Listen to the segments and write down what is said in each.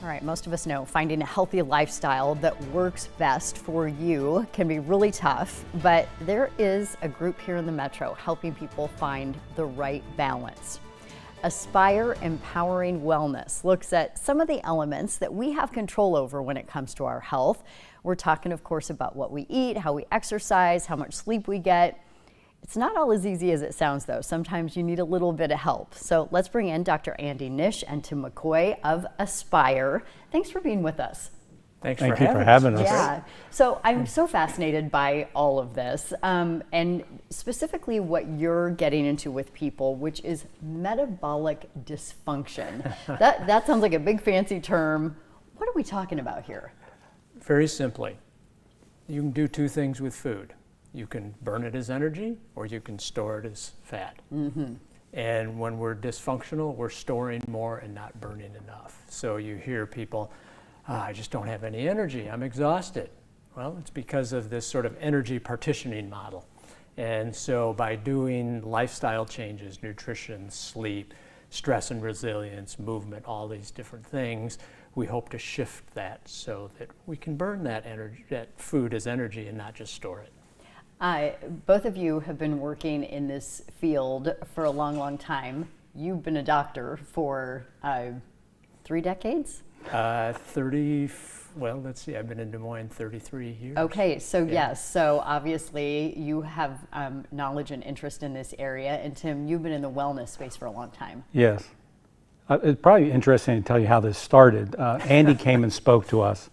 All right, most of us know finding a healthy lifestyle that works best for you can be really tough, but there is a group here in the Metro helping people find the right balance. Aspire Empowering Wellness looks at some of the elements that we have control over when it comes to our health. We're talking, of course, about what we eat, how we exercise, how much sleep we get. It's not all as easy as it sounds, though. Sometimes you need a little bit of help. So let's bring in Dr. Andy Nish and Tim McCoy of Aspire. Thanks for being with us. Thank you for having us. Yeah. So I'm so fascinated by all of this, and specifically what you're getting into with people, which is metabolic dysfunction. That sounds like a big fancy term. What are we talking about here? Very simply, you can do two things with food. You can burn it as energy, or you can store it as fat. Mm-hmm. And when we're dysfunctional, we're storing more and not burning enough. So you hear people, I just don't have any energy, I'm exhausted. Well, it's because of this sort of energy partitioning model. And so by doing lifestyle changes, nutrition, sleep, stress and resilience, movement, all these different things, we hope to shift that so that we can burn that energy, that food as energy, and not just store it. Both of you have been working in this field for a long, long time. You've been a doctor for 3 decades? 30, well, let's see, I've been in Des Moines 33 years. Okay, so yes, so obviously you have knowledge and interest in this area. And Tim, you've been in the wellness space for a long time. Yes. It's probably interesting to tell you how this started. Andy came and spoke to us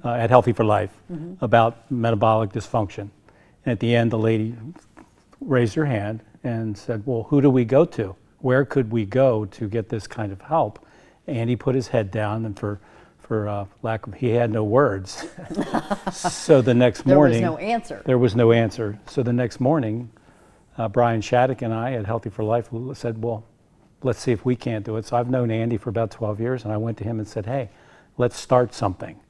at Healthy for Life about metabolic dysfunction. And at the end, the lady raised her hand and said, well, who do we go to? Where could we go to get this kind of help? Andy put his head down, and for lack of, he had no words. So the next morning, there was no answer. There was no answer. So the next morning, Brian Shattuck and I at Healthy for Life said, well, let's see if we can't do it. So I've known Andy for about 12 years, and I went to him and said, hey, let's start something.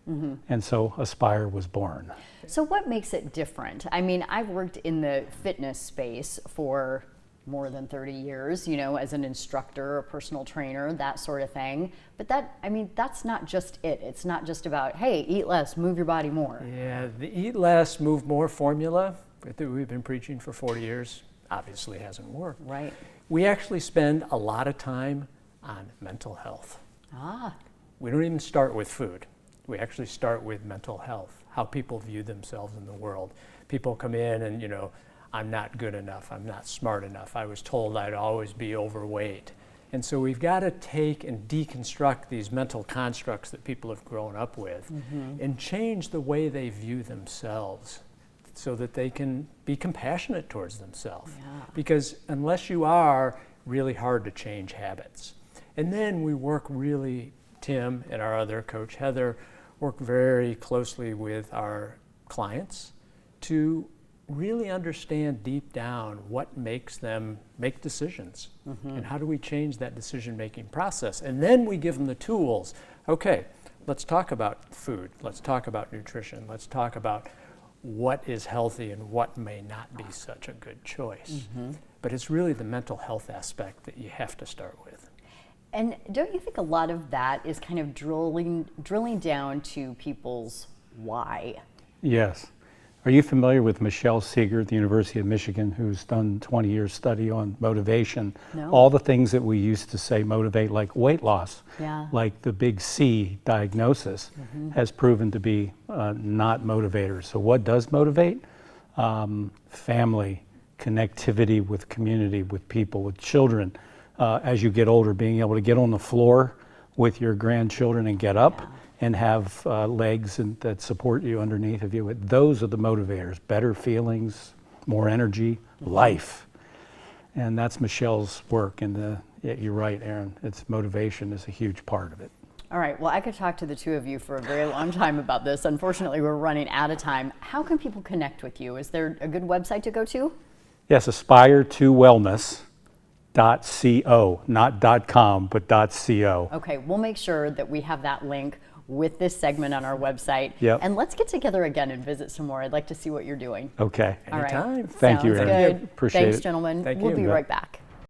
And so Aspire was born. So what makes it different? I mean, I've worked in the fitness space for more than 30 years, you know, as an instructor, a personal trainer, that sort of thing. But that's not just it. It's not just about, hey, eat less, move your body more. Yeah, the eat less, move more formula that we've been preaching for 40 years obviously hasn't worked. Right. We actually spend a lot of time on mental health. We don't even start with food. We actually start with mental health, how people view themselves in the world. People come in and, you know, I'm not good enough, I'm not smart enough, I was told I'd always be overweight. And so we've got to take and deconstruct these mental constructs that people have grown up with and change the way they view themselves so that they can be compassionate towards themselves. Yeah. Because unless you are, really hard to change habits. And then we work really, Tim and our other coach, Heather, work very closely with our clients to really understand deep down what makes them make decisions and how do we change that decision-making process. And then we give them the tools. Okay, let's talk about food, let's talk about nutrition, let's talk about what is healthy and what may not be such a good choice. But it's really the mental health aspect that you have to start with. And don't you think a lot of that is kind of drilling down to people's why? Yes. Are you familiar with Michelle Seeger at the University of Michigan, who's done 20 years study on motivation? No. All the things that we used to say motivate, like weight loss, like the big C diagnosis, has proven to be not motivators. So what does motivate? Family, connectivity with community, with people, with children. As you get older, being able to get on the floor with your grandchildren and get up and have legs that support you underneath of you. Those are the motivators. Better feelings, more energy, life. And that's Michelle's work. And you're right, Aaron. It's motivation is a huge part of it. All right. Well, I could talk to the two of you for a very long time about this. Unfortunately, we're running out of time. How can people connect with you? Is there a good website to go to? Yes, aspire2wellness.co, not .com, but .co. Okay, we'll make sure that we have that link with this segment on our website. Yep. And let's get together again and visit some more. I'd like to see what you're doing. Okay. All right. Anytime. Thank you, Sounds Aaron. good. Appreciate Thanks, it. gentlemen. Thank We'll you. be right back.